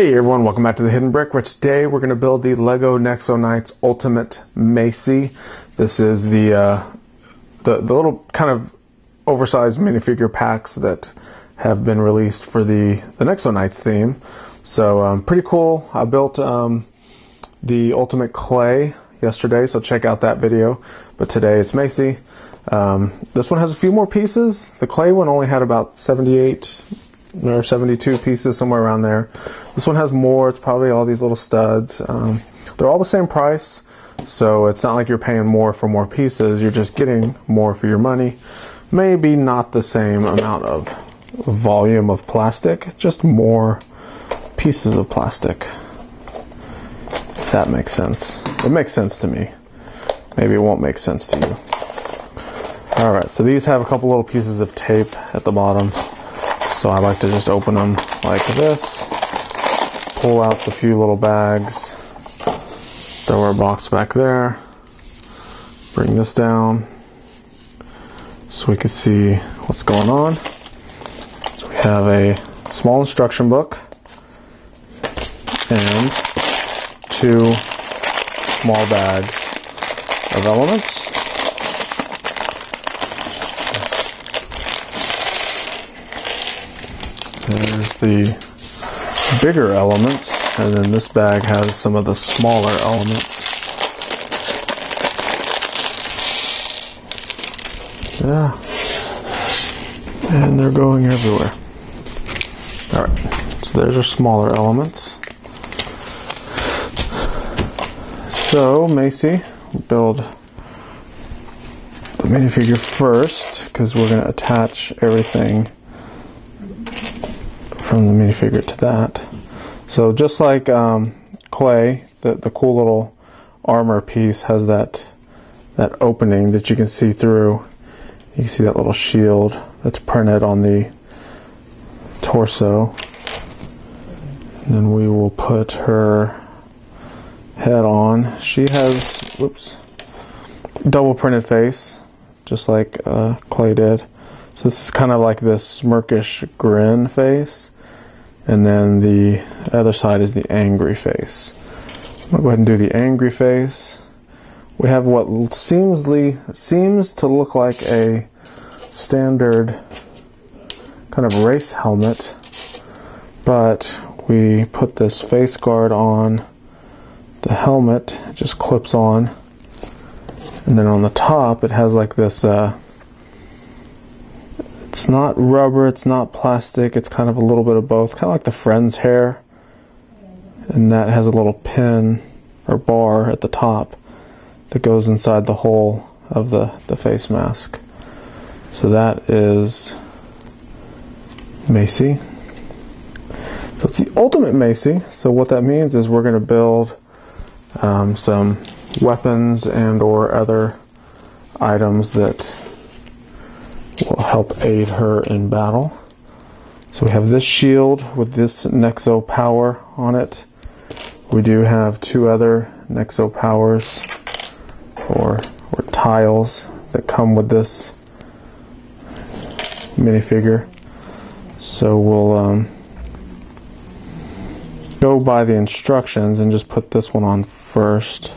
Hey everyone, welcome back to the Hidden Brick, where today we're going to build the LEGO Nexo Knights Ultimate Macy. This is the little kind of oversized minifigure packs that have been released for the Nexo Knights theme. So pretty cool. I built the Ultimate Clay yesterday, so check out that video. But today it's Macy. This one has a few more pieces. The clay one only had about 78 or 72 pieces, somewhere around there. This one has more. It's probably all these little studs. They're all the same price, so it's not like you're paying more for more pieces. You're just getting more for your money. Maybe not the same amount of volume of plastic, just more pieces of plastic, if that makes sense. It makes sense to me. Maybe it won't make sense to you. Alright, so these have a couple little pieces of tape at the bottom. So I like to just open them like this, pull out the few little bags, throw our box back there, bring this down so we can see what's going on. So we have a small instruction book and 2 small bags of elements. There's the bigger elements, and then this bag has some of the smaller elements. Yeah. And they're going everywhere. Alright, so there's our smaller elements. So, Macy, build the minifigure first, because we're going to attach everything from the minifigure to that. So just like clay, the cool little armor piece has that opening that you can see through. You can see that little shield that's printed on the torso. And then we will put her head on. She has, whoops, double printed face, just like clay did. So this is kind of like this smirkish grin face. And then the other side is the angry face. I'm going to go ahead and do the angry face. We have what seems to look like a standard kind of race helmet, but we put this face guard on the helmet. It just clips on. And then on the top it has like this it's not rubber, it's not plastic, it's kind of a little bit of both. Kind of like the Friends hair. And that has a little pin or bar at the top that goes inside the hole of the face mask. So that is Macy. So it's the Ultimate Macy. So what that means is we're going to build some weapons and or other items that will help aid her in battle. So we have this shield with this Nexo power on it. We do have 2 other Nexo powers or tiles that come with this minifigure. So we'll go by the instructions and just put this one on first,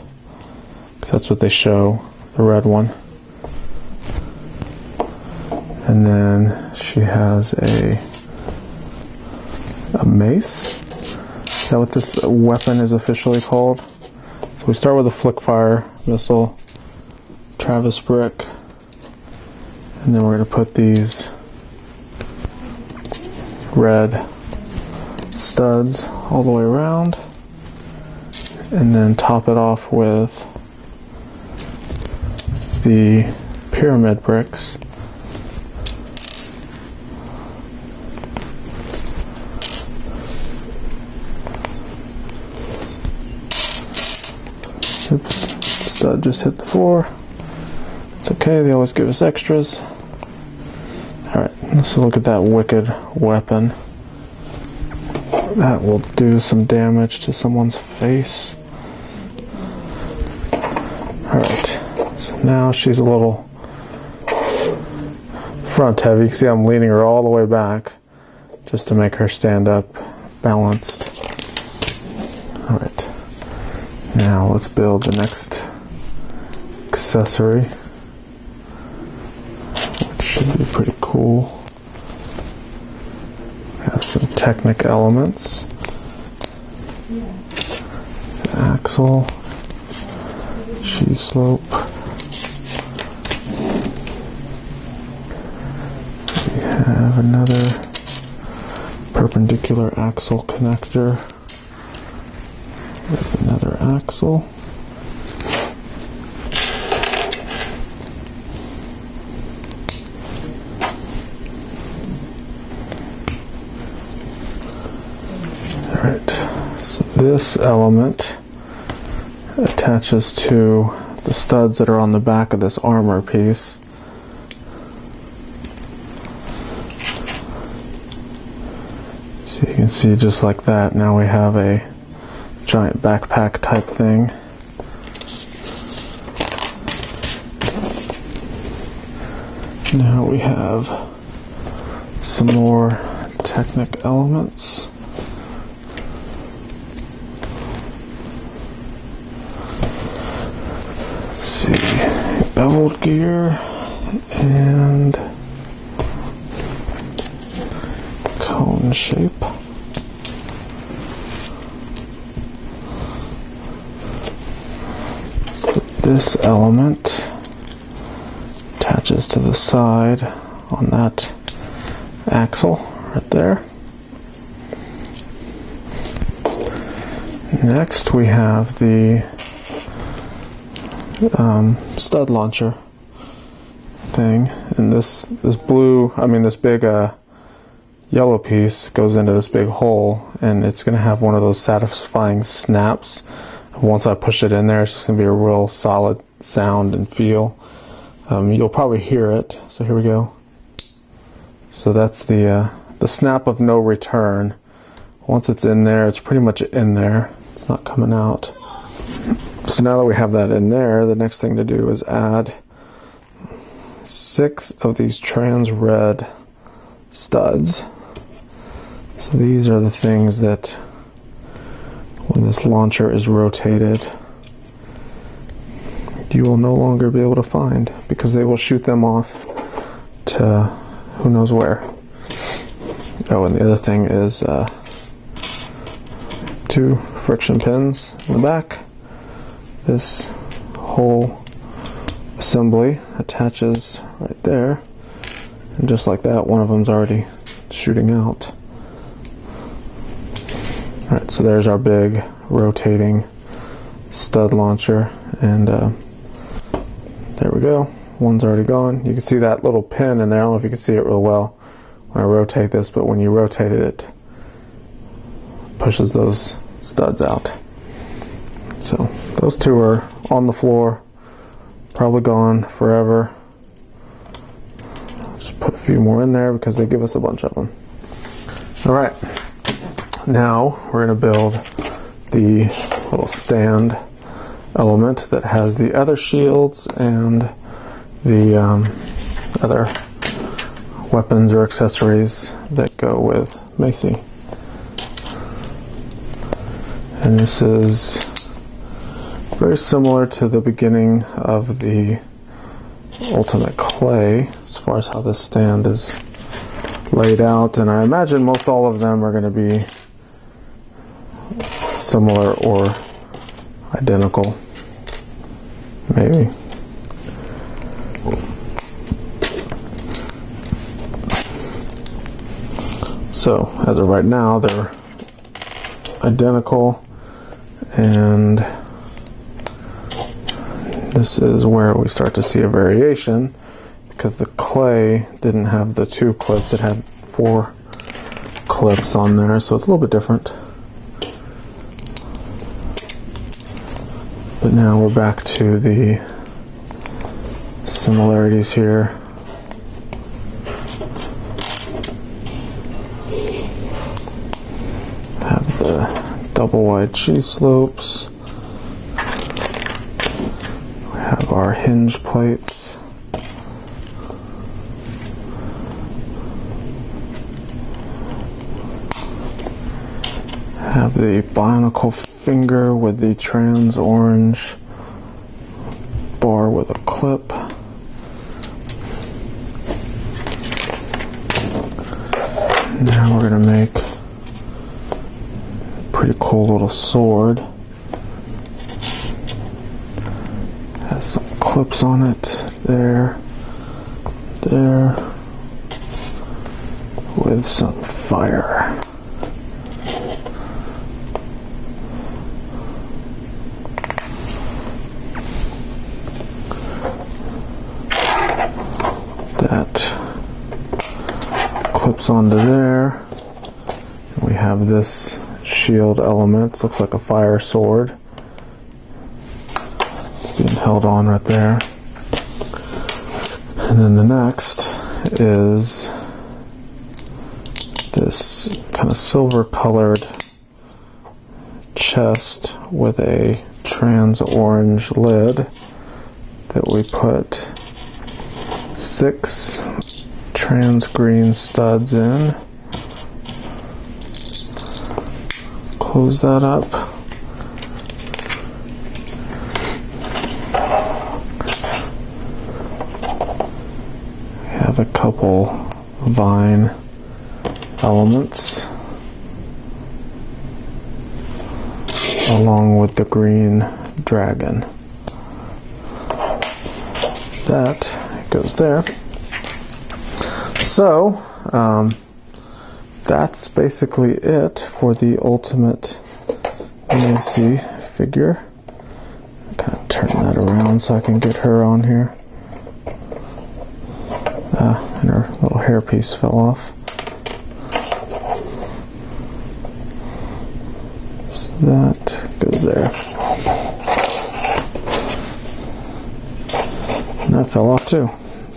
because that's what they show, the red one. And then she has a mace. Is that what this weapon is officially called? So we start with a flick fire missile, Travis brick, and then we're going to put these red studs all the way around, and then top it off with the pyramid bricks. Oops, stud just hit the floor. It's okay, they always give us extras. Alright, let's look at that wicked weapon. That will do some damage to someone's face. Alright, so now she's a little front heavy. You can see I'm leaning her all the way back just to make her stand up balanced. Now let's build the next accessory, which should be pretty cool. Have some Technic elements. The axle, cheese slope. We have another perpendicular axle connector with another axle. Alright, so this element attaches to the studs that are on the back of this armor piece. So you can see just like that, now we have a giant backpack type thing. Now we have some more Technic elements. Let's see, beveled gear and cone shape. This element attaches to the side on that axle right there. Next we have the stud launcher thing, and this big yellow piece goes into this big hole, and it's going to have one of those satisfying snaps. Once I push it in there, it's just going to be a real solid sound and feel. You'll probably hear it. So here we go. So that's the snap of no return. Once it's in there, it's pretty much in there. It's not coming out. So now that we have that in there, the next thing to do is add 6 of these trans red studs. So these are the things that, when this launcher is rotated, you will no longer be able to find, because they will shoot them off to who knows where. Oh, and the other thing is 2 friction pins in the back. This whole assembly attaches right there, and just like that, one of them's already shooting out. Alright, so there's our big rotating stud launcher, and there we go. One's already gone. You can see that little pin in there. I don't know if you can see it real well when I rotate this, but when you rotate it, it pushes those studs out. So those 2 are on the floor, probably gone forever. I'll just put a few more in there because they give us a bunch of them. Alright. Now we're going to build the little stand element that has the other shields and the other weapons or accessories that go with Macy. And this is very similar to the beginning of the Ultimate Clay as far as how this stand is laid out, and I imagine most all of them are going to be similar or identical, maybe. So as of right now, they're identical, and this is where we start to see a variation, because the clay didn't have the 2 clips, it had 4 clips on there, so it's a little bit different. But now we're back to the similarities here. Have the double wide cheese slopes. We have our hinge plates. Have the bionicle finger with the trans orange bar with a clip. Now we're going to make a pretty cool little sword. Has some clips on it. There. With some fire. That clips onto there. We have this shield element. Looks like a fire sword. It's being held on right there. And then the next is this kind of silver colored chest with a trans orange lid that we put 6 trans green studs in. Close that up. We have a couple vine elements along with the green dragon. That goes there. So that's basically it for the ultimate Macy figure. Kind of turn that around so I can get her on here. And her little hairpiece fell off. So that goes there. And that fell off too.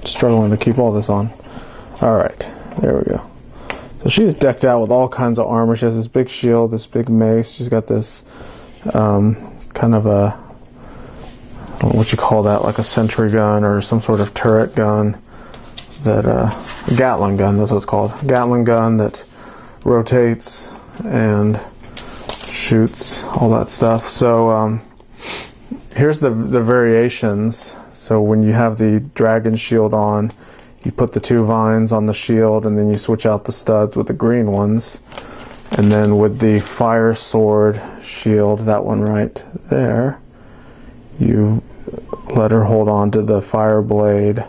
Struggling to keep all this on. Alright, there we go. So she's decked out with all kinds of armor. She has this big shield, this big mace. She's got this kind of a, I don't know what you call that, like a sentry gun or some sort of turret gun. That a Gatling gun, that's what it's called. Gatling gun that rotates and shoots, all that stuff. So here's the variations. So when you have the dragon shield on, you put the 2 vines on the shield and then you switch out the studs with the green ones. And then with the fire sword shield, that one right there, you let her hold on to the fire blade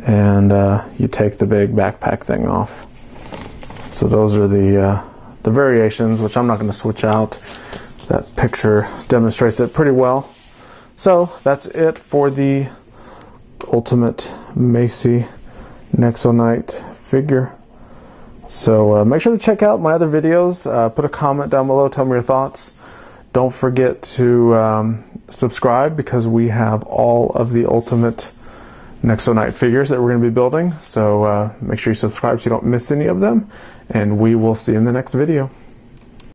and you take the big backpack thing off. So those are the variations, which I'm not going to switch out. That picture demonstrates it pretty well. So that's it for the ultimate Macy Nexo Knight figure. So make sure to check out my other videos. Put a comment down below, tell me your thoughts. Don't forget to subscribe, because we have all of the ultimate Nexo Knight figures that we're going to be building. So make sure you subscribe so you don't miss any of them. And we will see you in the next video.